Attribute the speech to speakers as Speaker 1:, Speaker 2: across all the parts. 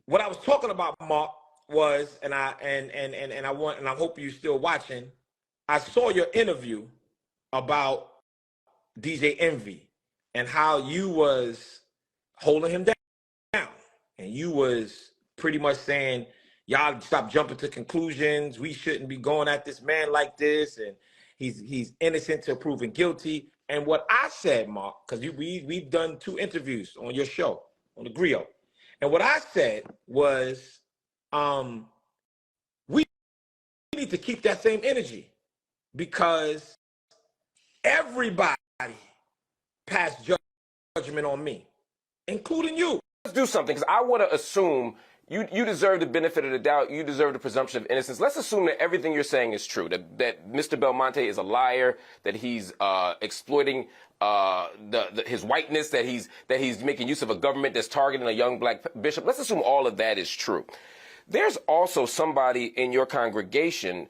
Speaker 1: what I was talking about, Mark, was, and I hope you're still watching. I saw your interview about DJ Envy and how you was holding him down, and you was pretty much saying, y'all stop jumping to conclusions. We shouldn't be going at this man like this, and he's innocent till proven guilty. And what I said, Mark, because we've done 2 interviews on your show on the Griot, and what I said was, we need to keep that same energy, because everybody passed judgment on me, including you.
Speaker 2: Let's do something, because I want to assume you deserve the benefit of the doubt. You deserve the presumption of innocence. Let's assume that everything you're saying is true, that Mr. Belmonte is a liar, that he's exploiting his whiteness, that he's making use of a government that's targeting a young black bishop. Let's assume all of that is true. There's also somebody in your congregation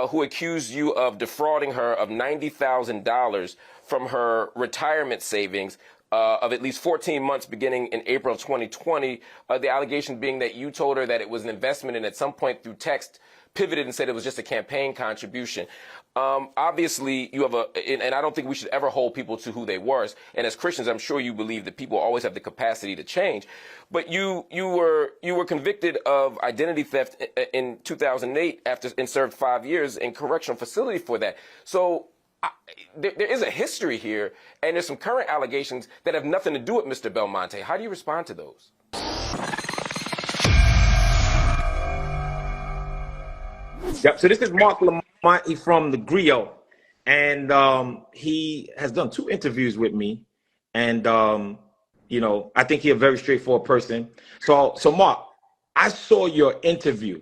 Speaker 2: who accused you of defrauding her of $90,000 from her retirement savings of at least 14 months beginning in April of 2020. The allegation being that you told her that it was an investment, and at some point through text pivoted and said it was just a campaign contribution. Obviously, you have and I don't think we should ever hold people to who they were. And as Christians, I'm sure you believe that people always have the capacity to change. But you were convicted of identity theft in 2008 and served 5 years in correctional facility for that. So there is a history here, and there's some current allegations that have nothing to do with Mr. Belmonte. How do you respond to those?
Speaker 1: Yep. So this is Marc Lamont Hill from the Griot, and he has done 2 interviews with me, and I think he's a very straightforward person. So Mark, I saw your interview.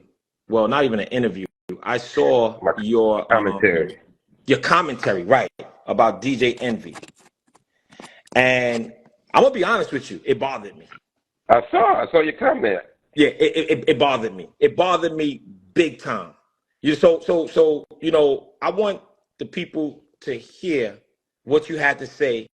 Speaker 1: Well, not even an interview. I saw your
Speaker 3: commentary.
Speaker 1: Your commentary, right, about DJ Envy, and I'm gonna be honest with you, it bothered me.
Speaker 3: I saw your comment.
Speaker 1: Yeah, it bothered me. It bothered me big time. So I want the people to hear what you had to say,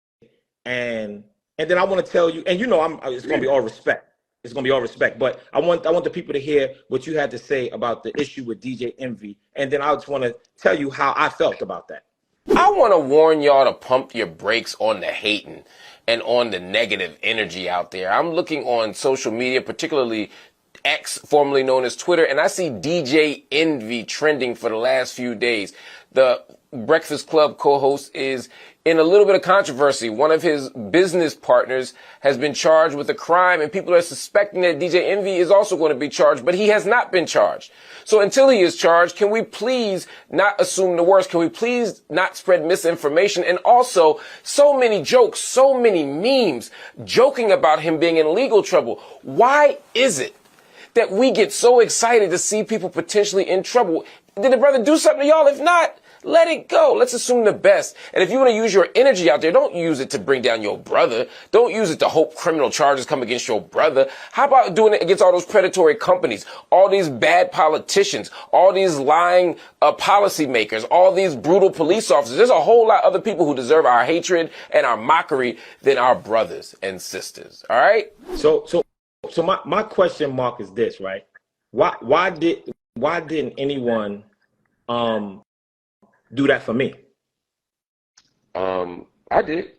Speaker 1: and then I want to tell you, and it's gonna be all respect. It's gonna be all respect, but I want the people to hear what you had to say about the issue with DJ Envy, and then I just want to tell you how I felt about that.
Speaker 2: I want to warn y'all to pump your brakes on the hating and on the negative energy out there. I'm looking on social media, particularly X, formerly known as Twitter, and I see DJ Envy trending for the last few days. The Breakfast Club co-host is in a little bit of controversy. One of his business partners has been charged with a crime, and people are suspecting that DJ Envy is also going to be charged, but he has not been charged. So until he is charged, can we please not assume the worst? Can we please not spread misinformation? And also, so many jokes, so many memes joking about him being in legal trouble. Why is it that we get so excited to see people potentially in trouble? Did the brother do something to y'all? If not, let it go. Let's assume the best. And if you want to use your energy out there, don't use it to bring down your brother. Don't use it to hope criminal charges come against your brother. How about doing it against all those predatory companies, all these bad politicians, all these lying policymakers, all these brutal police officers? There's a whole lot of other people who deserve our hatred and our mockery than our brothers and sisters. All right?
Speaker 1: So my question, Mark, is this, right? Why didn't anyone do that for me?
Speaker 3: I did.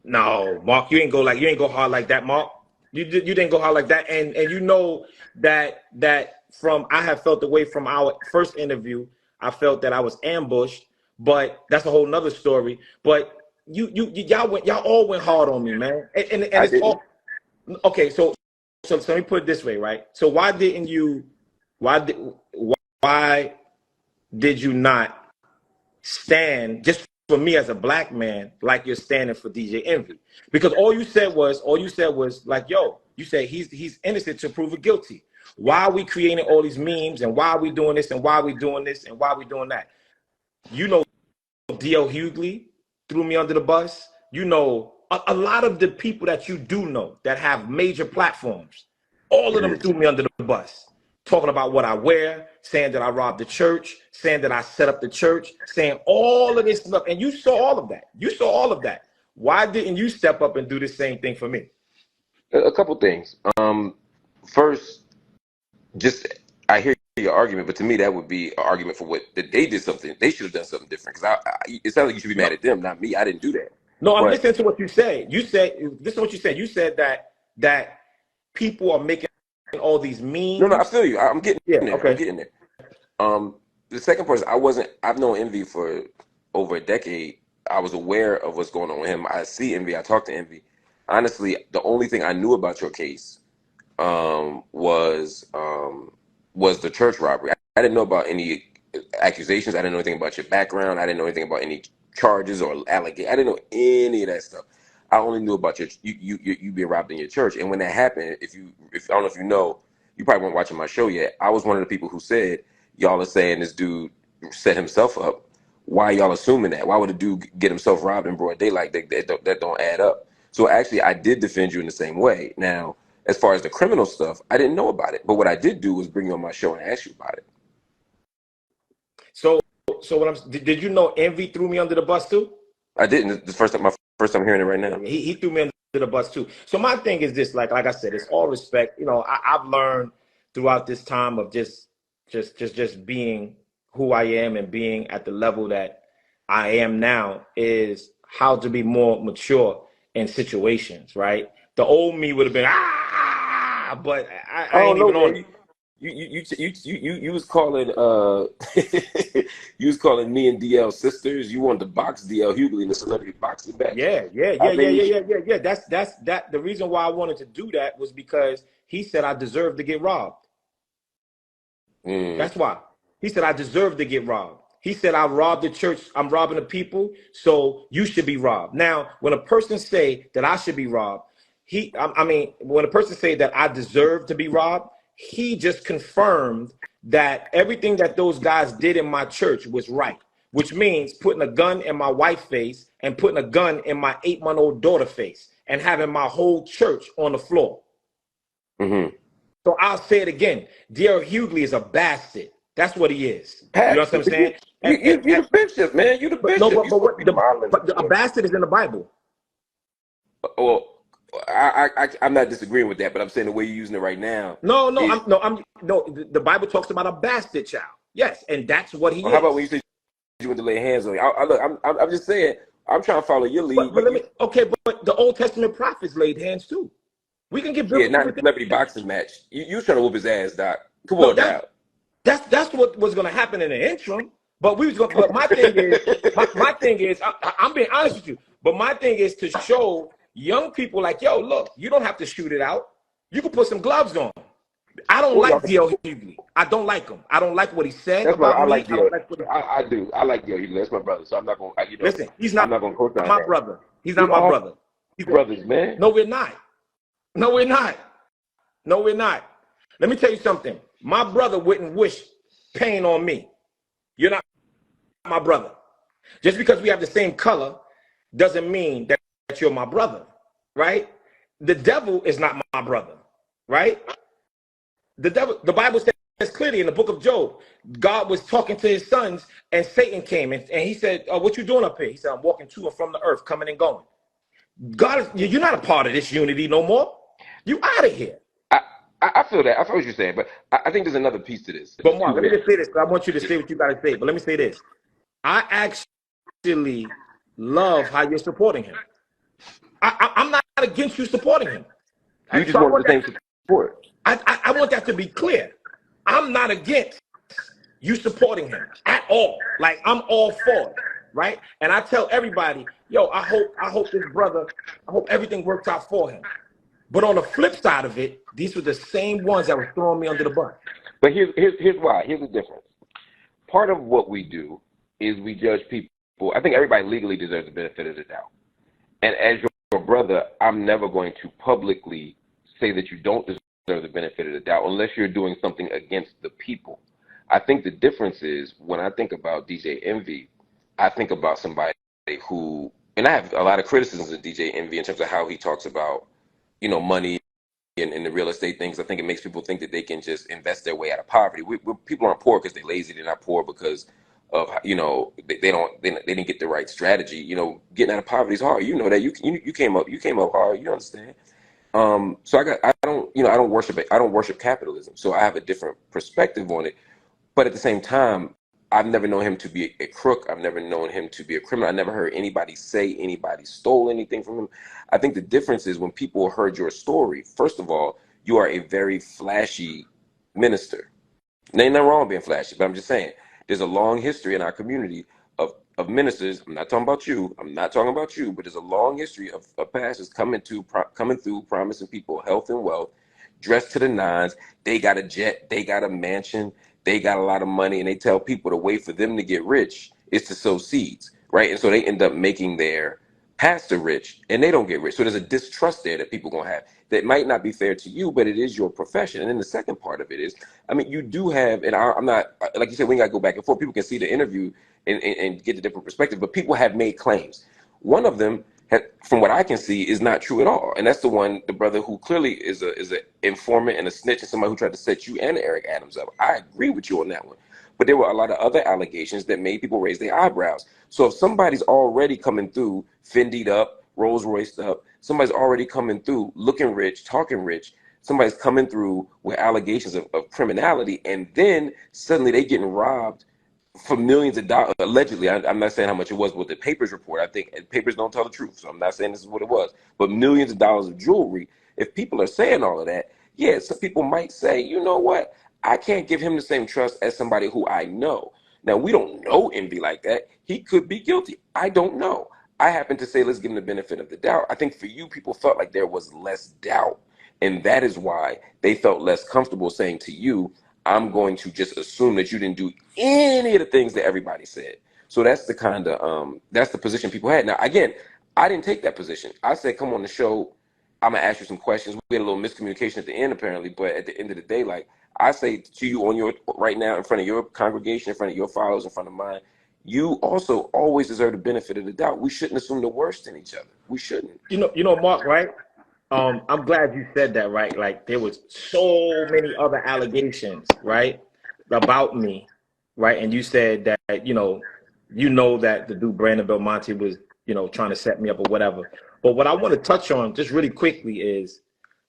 Speaker 1: No, Mark, you ain't go hard like that, Mark. You didn't go hard like that, and you know that I have felt the way from our first interview. I felt that I was ambushed, but that's a whole nother story. But y'all all went hard on me, man, and it's all okay. So let me put it this way, right? So why did you not stand just for me as a black man like you're standing for DJ Envy? Because all you said was like, yo, you said he's innocent to prove guilty. Why are we creating all these memes, and why are we doing this, and why are we doing this, and why are we doing that? D.L. Hughley threw me under the bus. A lot of the people that you do know that have major platforms, all of them threw me under the bus, talking about what I wear, saying that I robbed the church, saying that I set up the church, saying all of this stuff. And you saw all of that. Why didn't you step up and do the same thing for me?
Speaker 3: A couple things. First, just I hear your argument, but to me that would be an argument for what that they did something. They should have done something different. Because it sounds like you should be
Speaker 1: No,
Speaker 3: mad at them, not me. I didn't do that.
Speaker 1: no, I'm
Speaker 3: But
Speaker 1: listening to what you said. You said this is what you said. You said that people are making all these
Speaker 3: no, I
Speaker 1: memes.
Speaker 3: feel you. I'm getting
Speaker 1: Yeah.
Speaker 3: there. I'm
Speaker 1: Okay.
Speaker 3: getting there. The second person, I've known Envy for over a decade. I was aware of what's going on with him. I see Envy. I talk to Envy. Honestly, the only thing I knew about your case um, was um, was the church robbery. I didn't know about any accusations. I didn't know anything about your background. I didn't know anything about any charges or allegations. I didn't know any of that stuff. I only knew about you being robbed in your church. And when that happened, if I don't know if you know, you probably weren't watching my show yet. I was one of the people who said y'all are saying this dude set himself up. Why y'all assuming that? Why would a dude get himself robbed in broad daylight? That don't add up. So actually, I did defend you in the same way. Now, as far as the criminal stuff, I didn't know about it. But what I did do was bring you on my show and ask you about it.
Speaker 1: So what did you know Envy threw me under the bus too?
Speaker 3: I didn't. My first time hearing it right now.
Speaker 1: He threw me under the bus too. So my thing is this, like I said, it's all respect. You know, I've learned throughout this time of just being who I am and being at the level that I am now is how to be more mature in situations, right? The old me would have been but I
Speaker 3: Oh
Speaker 1: ain't
Speaker 3: no,
Speaker 1: even on it.
Speaker 3: man! You was calling you was calling me and DL sisters. You wanted to box DL Hughley in the celebrity boxing match.
Speaker 1: Yeah, yeah,
Speaker 3: I
Speaker 1: yeah, yeah,
Speaker 3: made
Speaker 1: yeah,
Speaker 3: sure.
Speaker 1: yeah, yeah, yeah. That's that. The reason why I wanted to do that was because he said I deserved to get robbed.
Speaker 3: Mm.
Speaker 1: That's why. He said I deserve to get robbed. He said I robbed the church. I'm robbing the people, so you should be robbed. Now, when a person say that I should be robbed, I mean, when a person say that I deserve to be robbed, he just confirmed that everything that those guys did in my church was right, which means putting a gun in my wife's face and putting a gun in my 8-month-old daughter's face and having my whole church on the floor.
Speaker 3: Mm-hmm.
Speaker 1: So I'll say it again. D.L. Hughley is a bastard. That's what he is. You know what
Speaker 3: Pastor,
Speaker 1: I'm saying?
Speaker 3: you the bishop, man. You the
Speaker 1: But no,
Speaker 3: bishop. You
Speaker 1: but
Speaker 3: supposed to
Speaker 1: what
Speaker 3: be modeling the
Speaker 1: a
Speaker 3: church.
Speaker 1: bastard is in the Bible.
Speaker 3: Well, I'm not disagreeing with that, but I'm saying the way you're using it right now
Speaker 1: No, no,
Speaker 3: is.
Speaker 1: the Bible talks about a bastard child. Yes, and that's what he
Speaker 3: Well, how about when
Speaker 1: is.
Speaker 3: you say you want to lay hands on you? Look, I'm just saying. I'm trying to follow your lead.
Speaker 1: But let me okay, but the Old Testament prophets laid hands too. We can get
Speaker 3: Yeah,
Speaker 1: biblical
Speaker 3: not in a
Speaker 1: with
Speaker 3: celebrity
Speaker 1: it.
Speaker 3: boxing match. You was trying to whoop his ass, Doc. Come
Speaker 1: No,
Speaker 3: on now.
Speaker 1: that's what was gonna happen in the interim. But but my thing is, my thing is, I'm being honest with you. But my thing is to show young people like, yo, look, you don't have to shoot it out. You can put some gloves on. I don't
Speaker 3: Well,
Speaker 1: like
Speaker 3: y'all,
Speaker 1: D.L. Hughley. I don't like him. I don't like what he said
Speaker 3: that's my.
Speaker 1: about
Speaker 3: I
Speaker 1: me.
Speaker 3: like
Speaker 1: I don't
Speaker 3: DL.
Speaker 1: like what he,
Speaker 3: I do. I like DL. That's my brother. So I'm not gonna.
Speaker 1: listen, he's
Speaker 3: I'm
Speaker 1: not
Speaker 3: not gonna co-sign
Speaker 1: my
Speaker 3: that.
Speaker 1: brother. He's
Speaker 3: We
Speaker 1: not my
Speaker 3: all
Speaker 1: brother.
Speaker 3: brothers, man.
Speaker 1: No, we're not. No, we're not. No, we're not. Let me tell you something. My brother wouldn't wish pain on me. You're not my brother. Just because we have the same color doesn't mean that you're my brother, right? The devil is not my brother, right? The Bible says clearly in the book of Job, God was talking to his sons and Satan came and he said, what you doing up here? He said, I'm walking to and from the earth, coming and going. God, you're not a part of this unity no more. You out of here.
Speaker 3: I, I feel that. I feel what you're saying, but I think there's another piece to this.
Speaker 1: But Mark,
Speaker 3: Excuse
Speaker 1: let me
Speaker 3: me.
Speaker 1: just say this. I want you to say what you got to say. But let me say this. I actually love how you're supporting him. I'm not against you supporting him.
Speaker 3: You just
Speaker 1: So
Speaker 3: wanted the same support.
Speaker 1: I want that to be clear. I'm not against you supporting him at all. Like I'm all for it, right? And I tell everybody, yo, I hope this brother, I hope everything works out for him. But on the flip side of it, these were the same ones that were throwing me under the bus.
Speaker 3: But here's why. Here's the difference. Part of what we do is we judge people. I think everybody legally deserves the benefit of the doubt. And as your brother, I'm never going to publicly say that you don't deserve the benefit of the doubt unless you're doing something against the people. I think the difference is when I think about DJ Envy, I think about somebody who, and I have a lot of criticisms of DJ Envy in terms of how he talks about, money and the real estate things. I think it makes people think that they can just invest their way out of poverty. People aren't poor because they're lazy. They're not poor because of they didn't get the right strategy. Getting out of poverty is hard. You know that you came up hard. You understand. So I don't worship it. I don't worship capitalism. So I have a different perspective on it. But at the same time, I've never known him to be a crook. I've never known him to be a criminal. I never heard anybody say anybody stole anything from him. I think the difference is when people heard your story, first of all, you are a very flashy minister. And ain't nothing wrong with being flashy, but I'm just saying there's a long history in our community of ministers. I'm not talking about you. I'm not talking about you, but there's a long history of pastors coming through, promising people health and wealth, dressed to the nines. They got a jet, they got a mansion, they got a lot of money, and they tell people the way for them to get rich is to sow seeds, right? And so they end up making their pastor rich, and they don't get rich. So there's a distrust there that people gonna have that might not be fair to you, but it is your profession. And then the second part of it is, I mean, you do have, and I'm not, like you said, we ain't got to go back and forth. People can see the interview and get the different perspective, but people have made claims. One of them, from what I can see, is not true at all. And that's the brother who clearly is an informant and a snitch and somebody who tried to set you and Eric Adams up. I agree with you on that one. But there were a lot of other allegations that made people raise their eyebrows. So if somebody's already coming through, Fendi'd up, Rolls Royced up, somebody's already coming through, looking rich, talking rich, somebody's coming through with allegations of criminality, and then suddenly they getting robbed for millions of dollars, allegedly. I'm not saying how much it was with the papers report. I think papers don't tell the truth, so I'm not saying this is what it was, but millions of dollars of jewelry. If people are saying all of that, yeah, some people might say, you know what, I can't give him the same trust as somebody who I know. Now, we don't know Envy like that. He could be guilty. I don't know. I happen to say, let's give him the benefit of the doubt. I think for you, people felt like there was less doubt. And that is why they felt less comfortable saying to you, I'm going to just assume that you didn't do any of the things that everybody said. So that's the kind of that's the position people had. Now, again, I didn't take that position. I said, come on the show. I'm gonna ask you some questions. We had a little miscommunication at the end, apparently, but at the end of the day, like I say to you on your right now, in front of your congregation, in front of your followers, in front of mine, you also always deserve the benefit of the doubt. We shouldn't assume the worst in each other. We shouldn't.
Speaker 1: Mark, right? I'm glad you said that, right? Like there was so many other allegations, right, about me, right? And you said that, that the dude Brandon Belmonte was, trying to set me up or whatever. But what I want to touch on just really quickly is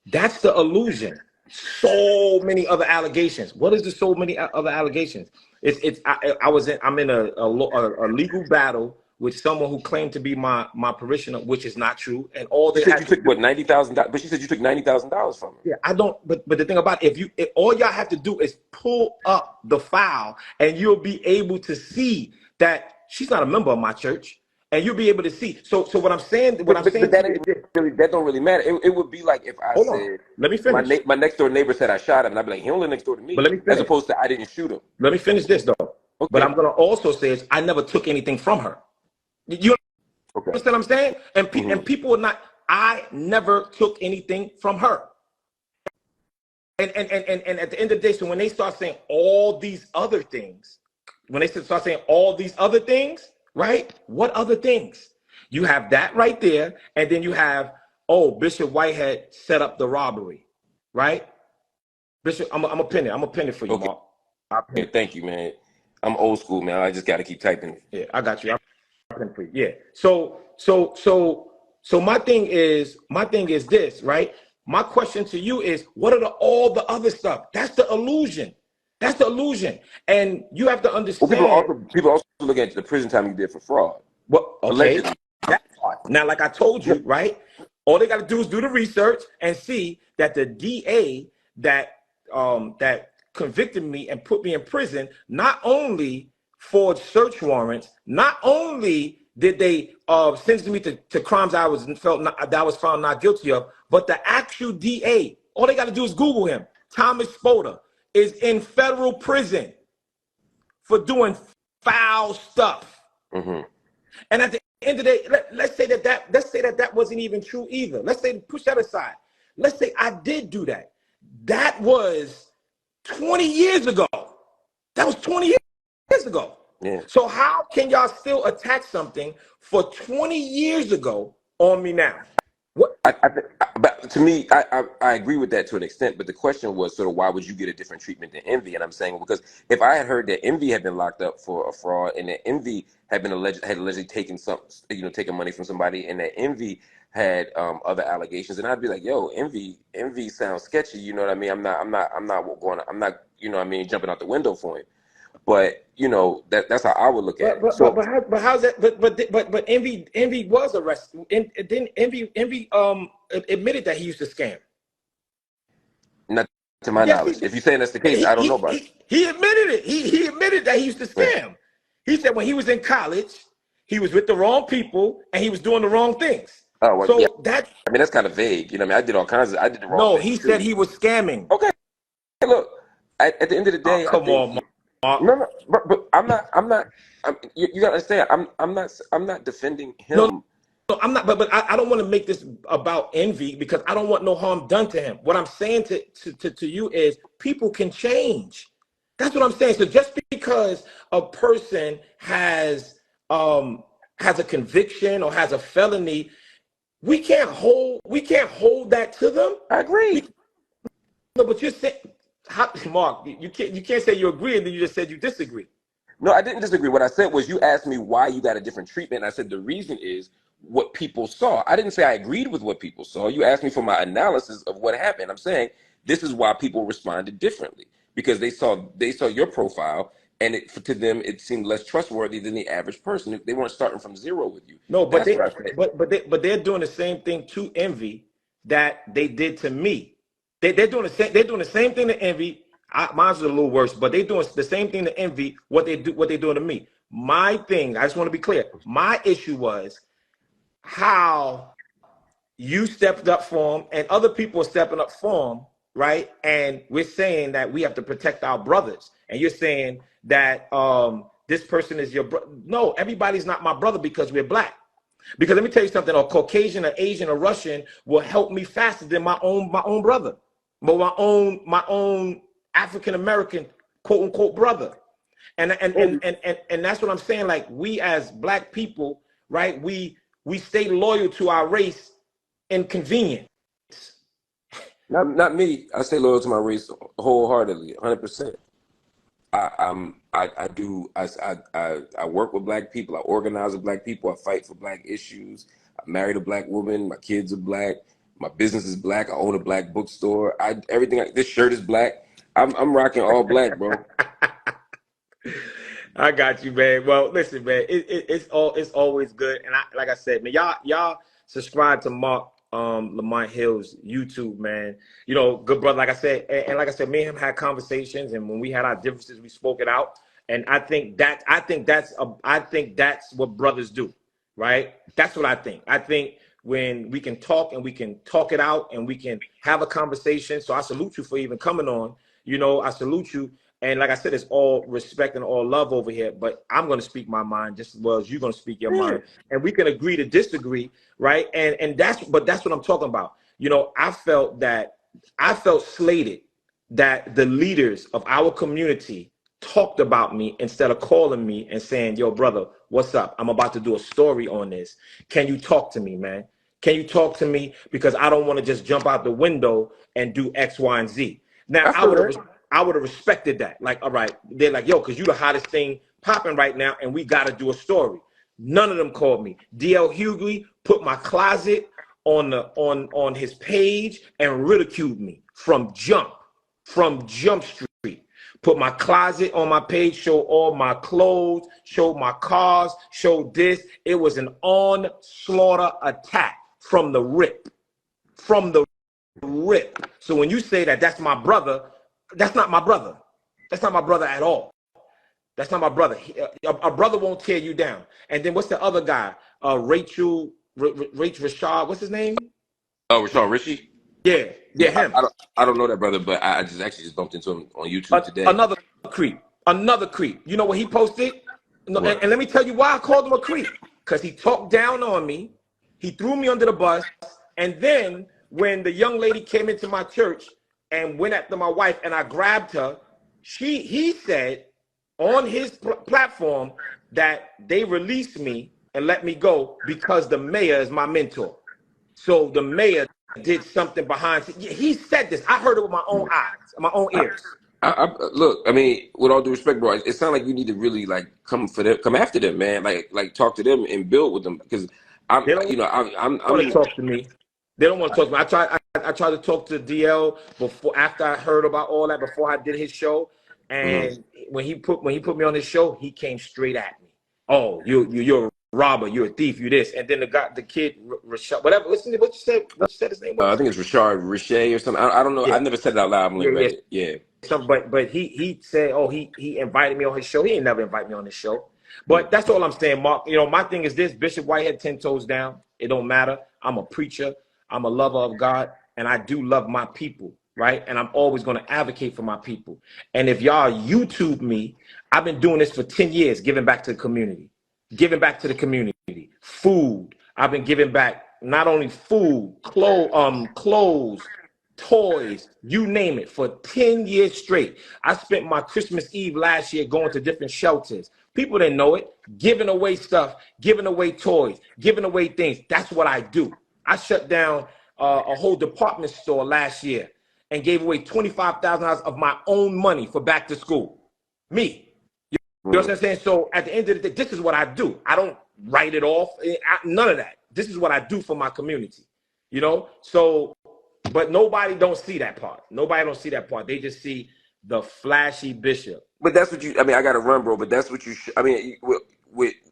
Speaker 1: that's the illusion. So many other allegations. What is the so many other allegations? I'm in a legal battle with someone who claimed to be my parishioner, which is not true. And all they
Speaker 3: You said
Speaker 1: had
Speaker 3: you
Speaker 1: to
Speaker 3: took what $90,000, but she said you took $90,000 from her.
Speaker 1: yeah, I don't. But the thing about it, if all y'all have to do is pull up the file, and you'll be able to see that she's not a member of my church, and you'll be able to see. So what I'm saying,
Speaker 3: But
Speaker 1: to you is this.
Speaker 3: that don't really matter. It would be like if I
Speaker 1: Hold on,
Speaker 3: said
Speaker 1: let me finish.
Speaker 3: my next door neighbor said I shot him, and I'd be like, he don't live next door to
Speaker 1: But
Speaker 3: me,
Speaker 1: let me
Speaker 3: as
Speaker 1: finish.
Speaker 3: opposed to I didn't shoot him.
Speaker 1: Let me finish this though. But
Speaker 3: Okay.
Speaker 1: I'm gonna also say is I never took anything from her. You
Speaker 3: Okay.
Speaker 1: understand what I'm saying? And
Speaker 3: Mm-hmm.
Speaker 1: and people are not. I never took anything from her. And at the end of the day, so when they start saying all these other things, right? What other things? You have that right there, and then you have, oh, Bishop Whitehead set up the robbery, right? Bishop, I'm a pin it. I'm a pin it for you,
Speaker 3: Okay.
Speaker 1: Mark. I'll pin it.
Speaker 3: Thank you, man. I'm old school, man. I just got to keep typing.
Speaker 1: Yeah, I got you. I'll pin it for you. Yeah. So my thing is this, right? My question to you is, what are all the other stuff? That's the illusion. That's the illusion. And you have to
Speaker 3: Well,
Speaker 1: understand.
Speaker 3: people also look at the prison time you did for fraud.
Speaker 1: Well, okay.
Speaker 3: Allegedly.
Speaker 1: That part. Now, like I told you, right? All they got to do is do the research and see that the DA that convicted me and put me in prison not only forged search warrants, not only did they sentence me to crimes I was found not guilty of, but the actual DA, all they got to do is Google him. Thomas Spoda is in federal prison for doing foul stuff.
Speaker 3: Mm-hmm.
Speaker 1: And at the end of the day, let's say that wasn't even true either. Let's say, push that aside. Let's say I did do that. That was 20 years ago. That was 20 years ago.
Speaker 3: Yeah.
Speaker 1: So how can y'all still attack something for 20 years ago on me now? What?
Speaker 3: But to me, I agree with that to an extent, but the question was sort of why would you get a different treatment than Envy? And I'm saying because if I had heard that Envy had been locked up for a fraud and that Envy had been allegedly taken taken money from somebody, and that Envy had other allegations, and I'd be like, yo, Envy sounds sketchy. You know what I mean? I'm not you know what I mean, jumping out the window for him. But that's how I would look at it.
Speaker 1: How's that? But Envy was arrested. And then Envy admitted that he used to scam.
Speaker 3: Not to my
Speaker 1: Yes,
Speaker 3: knowledge. If you're saying that's the case, I don't know about it.
Speaker 1: he admitted it. He admitted that he used to scam. He said when he was in college, he was with the wrong people and he was doing the wrong things.
Speaker 3: Oh, well,
Speaker 1: So
Speaker 3: yeah.
Speaker 1: that
Speaker 3: I mean, that's kind of vague. You know what I mean? I did the wrong
Speaker 1: no,
Speaker 3: thing.
Speaker 1: he said he was scamming.
Speaker 3: Okay, look, at the end of the day,
Speaker 1: come on, Mark.
Speaker 3: No, but I'm not. You gotta understand. I'm not defending him.
Speaker 1: No, I'm not. But I don't want to make this about Envy because I don't want no harm done to him. What I'm saying to you is people can change. That's what I'm saying. So just because a person has a conviction or has a felony, we can't hold that to them.
Speaker 3: I agree.
Speaker 1: No, but you're saying, Mark, you can't say you agree and then you just said you disagree.
Speaker 3: No, I didn't disagree. What I said was you asked me why you got a different treatment. And I said the reason is what people saw. I didn't say I agreed with what people saw. You asked me for my analysis of what happened. I'm saying this is why people responded differently because they saw your profile and to them it seemed less trustworthy than the average person. They weren't starting from zero with you.
Speaker 1: No, but they're doing the same thing to Envy that they did to me. They're doing the same thing to Envy. Mine's a little worse, but they're doing the same thing to Envy. What they're doing to me. My thing, I just want to be clear. My issue was how you stepped up for him, and other people are stepping up for him, right? And we're saying that we have to protect our brothers, and you're saying that this person is your brother. No, everybody's not my brother because we're black. Because let me tell you something: a Caucasian, an Asian, a Russian will help me faster than my own brother, but my own African American quote unquote brother, and that's what I'm saying. Like we as black people, right? We stay loyal to our race in convenience.
Speaker 3: Not me. I stay loyal to my race wholeheartedly, 100%. I do. I work with black people. I organize with black people. I fight for black issues. I married a black woman. My kids are black. My business is black. I own a black bookstore. This shirt is black. I'm rocking all black, bro.
Speaker 1: I got you, man. Well, listen, man. It's always good, and like I said, man, y'all subscribe to Marc Lamont Hill's YouTube, man. You know, good brother. Like I said, and like I said, me and him had conversations, and when we had our differences, we spoke it out. And I think that's what brothers do, right? That's what I think. I think when we can talk and we can talk it out and we can have a conversation. So I salute you for even coming on. You know, I salute you. And like I said, it's all respect and all love over here. But I'm going to speak my mind just as well as you're going to speak your mind. And we can agree to disagree, right? And that's what I'm talking about. You know, I felt slated that the leaders of our community talked about me instead of calling me and saying, yo, brother, what's up? I'm about to do a story on this. Can you talk to me, man? Can you talk to me? Because I don't want to just jump out the window and do X, Y, and Z. Now, I would have respected that. Like, all right, they're like, yo, because you the hottest thing popping right now, and we got to do a story. None of them called me. DL Hughley put my closet on his page and ridiculed me from Jump Street. Put my closet on my page, show all my clothes, show my cars, show this. It was an onslaught attack from the rip. So when you say that that's my brother, that's not my brother. That's not my brother at all. That's not my brother. A brother won't tear you down. And then what's the other guy? Rachel Rashad. What's his name?
Speaker 3: Oh, Rashad Richie?
Speaker 1: Yeah, him.
Speaker 3: I don't know that brother, but I just bumped into him on YouTube today.
Speaker 1: Another creep. You know what he posted? No, and let me tell you why I called him a creep. Because he talked down on me. He threw me under the bus. And then when the young lady came into my church and went after my wife and I grabbed her, he said on his platform that they released me and let me go because the mayor is my mentor. So the mayor did something behind. He said this. I heard it with my own eyes, my own ears.
Speaker 3: Look, I mean, with all due respect, bro, it sounds like you need to really like come after them, man. Like talk to them and build with them because
Speaker 1: They don't want to talk to me. They don't want to talk to me. I tried to talk to DL after I heard about all that, before I did his show. And when he put me on his show, he came straight at me. Oh, you're a robber, you're a thief, you this. And then the kid Rashad, whatever. What you said his name was?
Speaker 3: I think it's Rashad Richey or something. I don't know.
Speaker 1: Yeah.
Speaker 3: I never said it out loud. I've only read it. Yeah.
Speaker 1: But he said, oh, he invited me on his show. He ain't never invited me on his show. But that's all I'm saying, Mark. You know, my thing is this: Bishop Whitehead, 10 toes down. It don't matter. I'm a preacher. I'm a lover of God, and I do love my people, right? And I'm always going to advocate for my people. And if y'all YouTube me, I've been doing this for 10 years, giving back to the community, food. I've been giving back not only food, clothes, toys, you name it, for 10 years straight. I spent my Christmas Eve last year going to different shelters. People didn't know it, giving away stuff, giving away toys, giving away things. That's what I do. I shut down a whole department store last year and gave away $25,000 of my own money for back to school. Me. You know what I'm saying? So at the end of the day, this is what I do. I don't write it off. None of that. This is what I do for my community. You know? So, but nobody don't see that part. Nobody don't see that part. They just see the flashy bishop.
Speaker 3: But that's what I mean, I got to run, bro. But that's what I mean,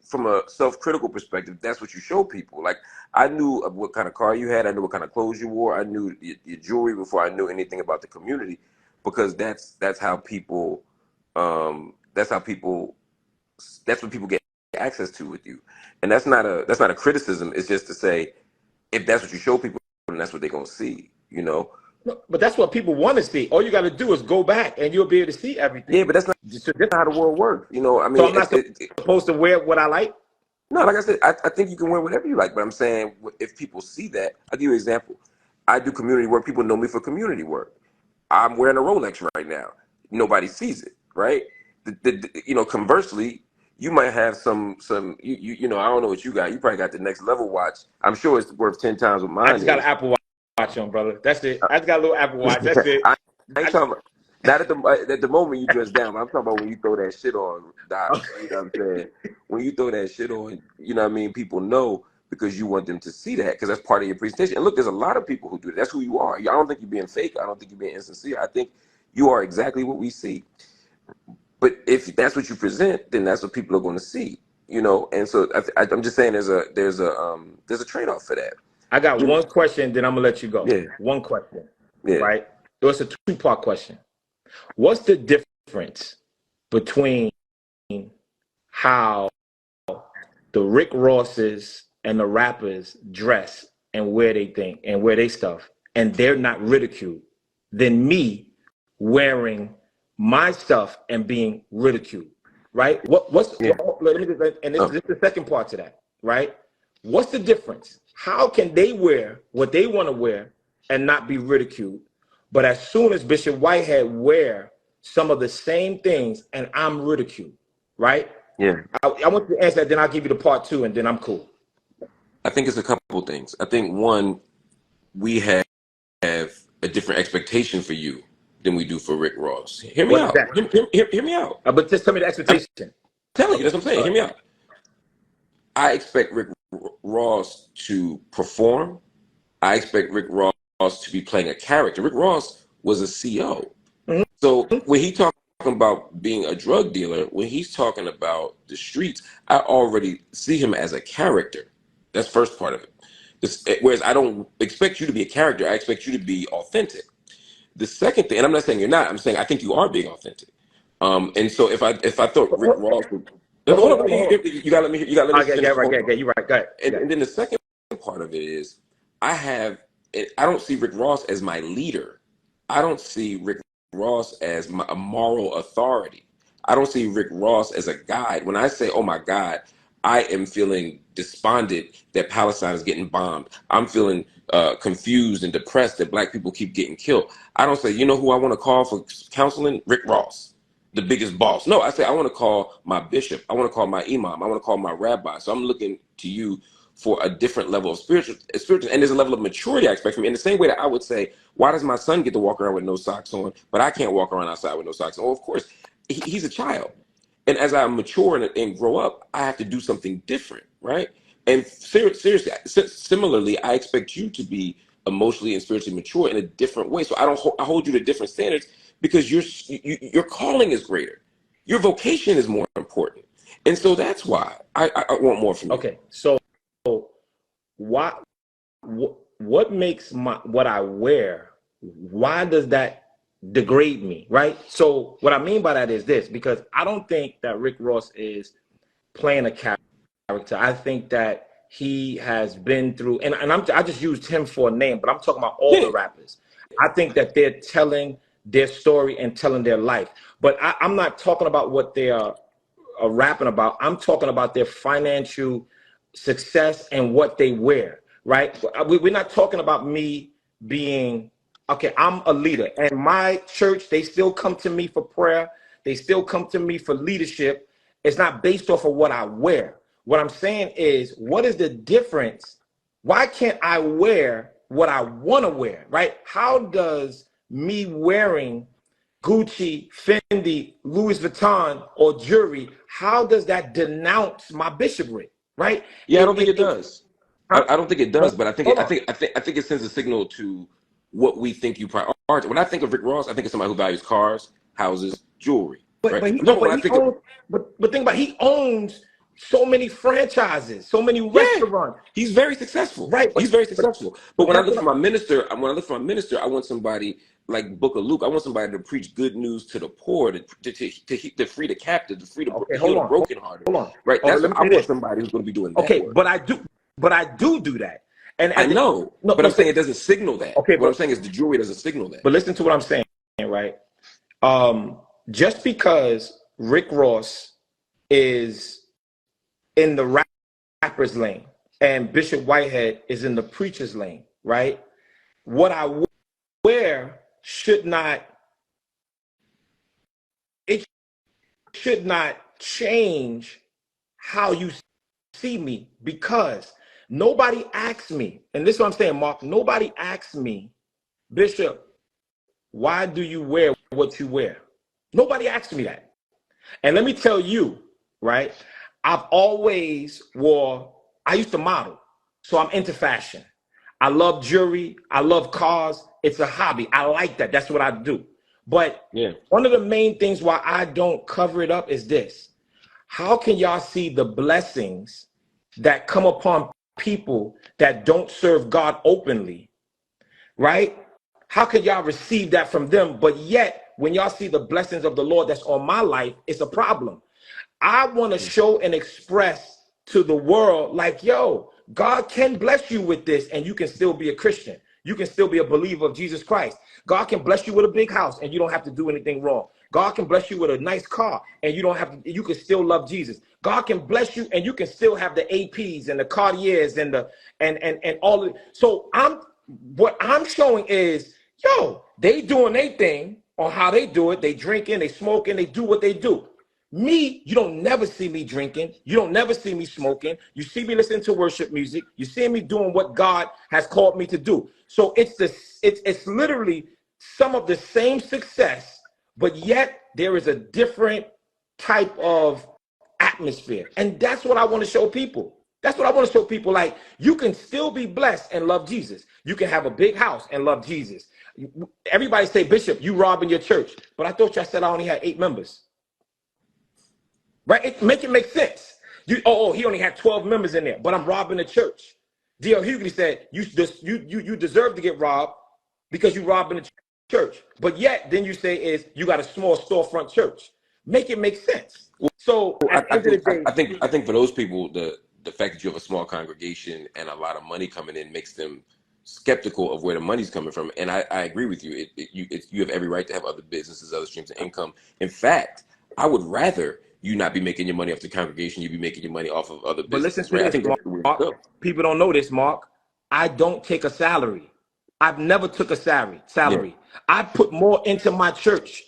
Speaker 3: from a self-critical perspective, that's what you show people. Like, I knew what kind of car you had. I knew what kind of clothes you wore. I knew your jewelry before I knew anything about the community, because that's how people, that's what people get access to with you. And that's not a criticism. It's just to say, if that's what you show people, then that's what they're gonna see. You know.
Speaker 1: But that's what people want to see. All you got to do is go back, and you'll be able to see everything.
Speaker 3: Yeah, but that's not how the world works. You know, I mean,
Speaker 1: so I'm not supposed to wear what I like.
Speaker 3: No, like I said, I think you can wear whatever you like. But I'm saying, if people see that, I'll give you an example. I do community work. People know me for community work. I'm wearing a Rolex right now. Nobody sees it, right? You know, conversely, you might have some you know, I don't know what you got. You probably got the next level watch. I'm sure it's worth 10 times what mine is.
Speaker 1: I just got an Apple Watch on, brother. That's it. I just got a little Apple Watch. That's it.
Speaker 3: I ain't talking about, not at the moment you dress down. I'm talking about when you throw that shit on, Doc. You know what I'm saying? When you throw that shit on, you know what I mean? People know, because you want them to see that, because that's part of your presentation. And look, there's a lot of people who do that. That's who you are. I don't think you're being fake. I don't think you're being insincere. I think you are exactly what we see. But if that's what you present, then that's what people are going to see. You know, and so I'm just saying there's a trade-off for that.
Speaker 1: I got one question, then I'm gonna let you go.
Speaker 3: Yeah.
Speaker 1: One question.
Speaker 3: Yeah.
Speaker 1: Right? It was a two-part question. What's the difference between how the Rick Rosses and the rappers dress and wear they think and wear they stuff, and they're not ridiculed, than me wearing my stuff and being ridiculed? Right? Let me just, and this is the second part to that, right? What's the difference? How can they wear what they want to wear and not be ridiculed? But as soon as Bishop Whitehead wear some of the same things and I'm ridiculed, right?
Speaker 3: Yeah.
Speaker 1: I want you to answer that, then I'll give you the part two, and then I'm cool.
Speaker 3: I think it's a couple of things. I think, one, we have a different expectation for you than we do for Rick Ross. Hear me out. Hear me out.
Speaker 1: But just tell me the expectation.
Speaker 3: I'm telling you, that's what I'm saying. Hear me out. I expect Rick Ross to perform. I expect Rick Ross to be playing a character. Rick Ross was a CO. Mm-hmm. So when he talking about being a drug dealer, when he's talking about the streets, I already see him as a character. That's first part of it. Whereas I don't expect you to be a character. I expect you to be authentic. The second thing, and I'm not saying you're not, I'm saying I think you are being authentic. And so if I thought Rick Ross would, hold on, you gotta let me finish.
Speaker 1: You're right. Go ahead.
Speaker 3: And then the second part of it is, I don't see Rick Ross as my leader. I don't see Rick Ross as a moral authority. I don't see Rick Ross as a guide. When I say, oh my God, I am feeling despondent that Palestine is getting bombed, I'm feeling confused and depressed that Black people keep getting killed, I don't say, you know who I want to call for counseling? Rick Ross, the biggest boss. No, I say I want to call my bishop. I want to call my imam. I want to call my rabbi. So I'm looking to you for a different level of spiritual, and there's a level of maturity I expect from me. In the same way that I would say, why does my son get to walk around with no socks on, but I can't walk around outside with no socks on? Well, of course, he's a child. And as I mature and grow up, I have to do something different, right? And seriously, similarly, I expect you to be emotionally and spiritually mature in a different way. So I hold you to different standards because your calling is greater. Your vocation is more important. And so that's why I want more from you.
Speaker 1: Okay, so what makes what I wear, why does that degrade me, right? So what I mean by that is this, because I don't think that Rick Ross is playing a character. I think that he has been through, and I just used him for a name, but I'm talking about all the rappers. I think that they're telling their story and telling their life. But I'm not talking about what they are rapping about. I'm talking about their financial success and what they wear, right? We're not talking about me being, okay, I'm a leader. And my church, they still come to me for prayer. They still come to me for leadership. It's not based off of what I wear. What I'm saying is, what is the difference? Why can't I wear what I want to wear, right? How does me wearing Gucci, Fendi, Louis Vuitton, or jewelry, how does that denounce my bishopric, right?
Speaker 3: Yeah, I don't think it does. I don't think it does, but I think it sends a signal to what we think you prioritize. When I think of Rick Ross, I think of somebody who values cars, houses, jewelry. Right? But
Speaker 1: think about it, he owns so many franchises, so many restaurants.
Speaker 3: He's very successful. Right. He's very successful. But when I look for my minister, I want somebody like Book of Luke. I want somebody to preach good news to the poor, to free the captive, to free the heal the brokenhearted. Hold on. Right. I want somebody who's going to be doing that.
Speaker 1: Okay, work. But I do that. And
Speaker 3: I know. But I'm saying it doesn't signal that. Okay. What I'm saying is the jewelry doesn't signal that.
Speaker 1: But listen to what I'm saying, right? Just because Rick Ross is in the rapper's lane and Bishop Whitehead is in the preacher's lane, right? What I wear should not change how you see me, because nobody asked me, and this is what I'm saying, Mark, nobody asked me, Bishop, why do you wear what you wear? Nobody asked me that. And let me tell you, right? I used to model, so I'm into fashion. I love jewelry. I love cars. It's a hobby. I like that. That's what I do. But one of the main things why I don't cover it up is this. How can y'all see the blessings that come upon people that don't serve God openly, right? How can y'all receive that from them? But yet, when y'all see the blessings of the Lord that's on my life, it's a problem. I want to show and express to the world, like, yo, God can bless you with this and you can still be a Christian. You can still be a believer of Jesus Christ. God can bless you with a big house and you don't have to do anything wrong. God can bless you with a nice car and you can still love Jesus. God can bless you and you can still have the APs and the Cartiers and all of it. So what I'm showing is, yo, they doing their thing on how they do it. They drinking, they smoking, they do what they do. Me, you don't never see me drinking. You don't never see me smoking. You see me listening to worship music. You see me doing what God has called me to do. So it's literally some of the same success, but yet there is a different type of atmosphere. And that's what I want to show people. That's what I want to show people. Like, you can still be blessed and love Jesus. You can have a big house and love Jesus. Everybody say, Bishop, you robbing your church. But I thought y'all said I only had 8 members. Right? Make it make sense. He only had 12 members in there, but I'm robbing the church. D.L. Hughley said, you deserve to get robbed because you robbing the church. But yet, then you say you got a small storefront church. Make it make sense. So
Speaker 3: I think for those people, the fact that you have a small congregation and a lot of money coming in makes them skeptical of where the money's coming from. And I agree with you. You have every right to have other businesses, other streams of income. In fact, I would rather you not be making your money off the congregation, you be making your money off of other businesses.
Speaker 1: But listen to this, Mark. People don't know this, Mark. I don't take a salary. I've never took a salary. Yeah. I put more into my church.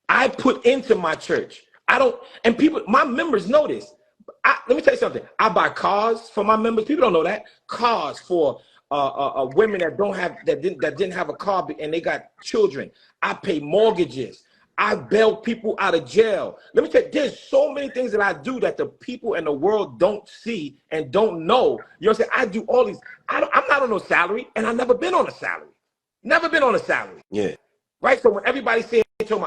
Speaker 1: I don't, and people, my members know this. let me tell you something. I buy cars for my members. People don't know that. Cars for women that didn't have a car and they got children. I pay mortgages. I bail people out of jail. Let me tell you, there's so many things that I do that the people in the world don't see and don't know. You know what I'm saying? I do all these. I'm not on no salary, and I've never been on a salary. Never been on a salary.
Speaker 3: Yeah.
Speaker 1: Right? So when everybody's saying,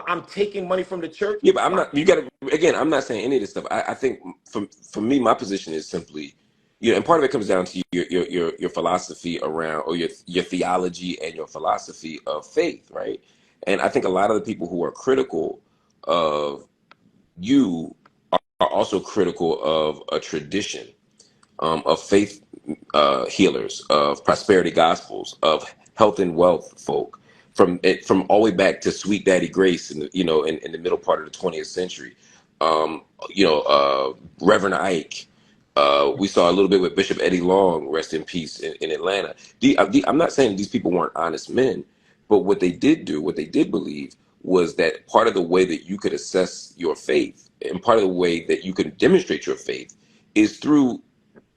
Speaker 1: I'm taking money from the church.
Speaker 3: Yeah, but I'm not. You got to. Again, I'm not saying any of this stuff. I think for me, my position is simply, and part of it comes down to your philosophy around, or your theology and your philosophy of faith, right? And I think a lot of the people who are critical of you are also critical of a tradition of faith healers, of prosperity gospels, of health and wealth folk, from all the way back to Sweet Daddy Grace in the middle part of the 20th century. Reverend Ike. We saw a little bit with Bishop Eddie Long, rest in peace, in Atlanta. I'm not saying these people weren't honest men, but what they did believe was that part of the way that you could assess your faith and part of the way that you can demonstrate your faith is through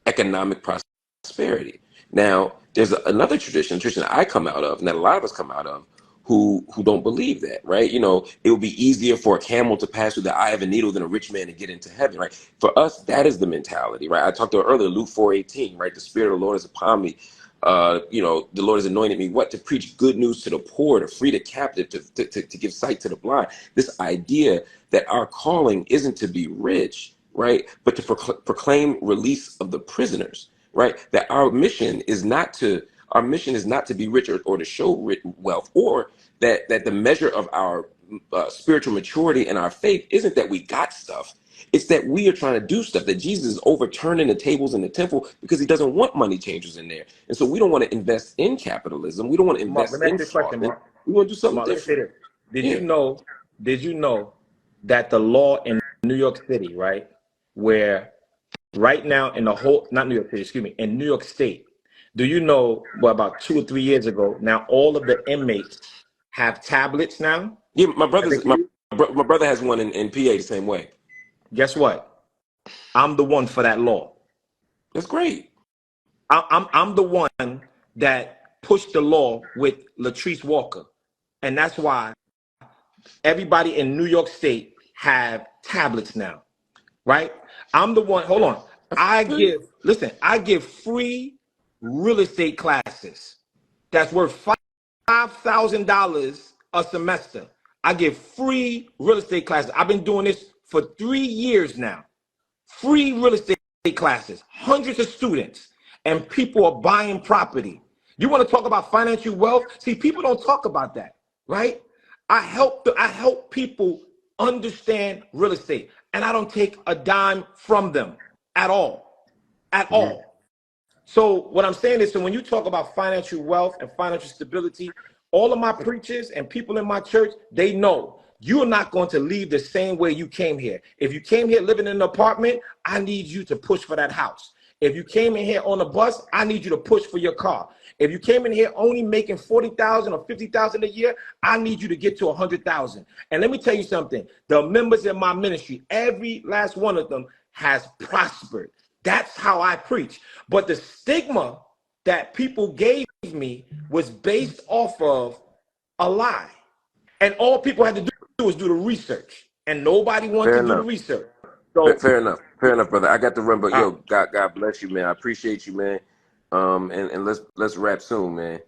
Speaker 3: economic prosperity. Now, there's another tradition I come out of, and that a lot of us come out of, who don't believe that, right? It would be easier for a camel to pass through the eye of a needle than a rich man to get into heaven, right? For us, that is the mentality, right? I talked to earlier, Luke 4:18, right? The Spirit of the Lord is upon me. The Lord has anointed me, to preach good news to the poor, to free the captive, to give sight to the blind. This idea that our calling isn't to be rich, right? But to proclaim release of the prisoners, right? That our mission is not to be rich or to show wealth, or that the measure of our spiritual maturity and our faith isn't that we got stuff. It's that we are trying to do stuff, that Jesus is overturning the tables in the temple because he doesn't want money changers in there. And so we don't want to invest in capitalism. We don't want to
Speaker 1: Mark, let
Speaker 3: invest
Speaker 1: me ask
Speaker 3: in
Speaker 1: you a question,
Speaker 3: fraud.
Speaker 1: Mark.
Speaker 3: We want to do something
Speaker 1: Mark, let me say
Speaker 3: different.
Speaker 1: this. Did
Speaker 3: Yeah.
Speaker 1: you know that the law in New York City, right, where right now in the whole, not New York City, excuse me, in New York State, do you know, about 2 or 3 years ago, now all of the inmates have tablets now?
Speaker 3: Yeah, my
Speaker 1: that
Speaker 3: brother has one in PA the same way.
Speaker 1: Guess what? I'm the one for that law.
Speaker 3: That's great.
Speaker 1: I'm the one that pushed the law with Latrice Walker. And that's why everybody in New York State have tablets now, right? I'm the one, hold on. I give free real estate classes that's worth $5,000 a semester. I give free real estate classes. I've been doing this for 3 years now. Free real estate classes, hundreds of students, and people are buying property. You want to talk about financial wealth? See, people don't talk about that, right? I help people understand real estate, and I don't take a dime from them at all, at all. So what I'm saying is, so when you talk about financial wealth and financial stability, all of my preachers and people in my church, they know you're not going to leave the same way you came here. If you came here living in an apartment, I need you to push for that house. If you came in here on a bus, I need you to push for your car. If you came in here only making 40,000 or 50,000 a year, I need you to get to 100,000. And let me tell you something, the members in my ministry, every last one of them has prospered. That's how I preach. But the stigma that people gave me was based off of a lie. And all people had to do was do the research. And nobody wanted
Speaker 3: Fair
Speaker 1: to do the
Speaker 3: enough.
Speaker 1: research. So
Speaker 3: Fair enough, brother. I got to run, but yo, God bless you, man. I appreciate you, man. And let's wrap soon, man.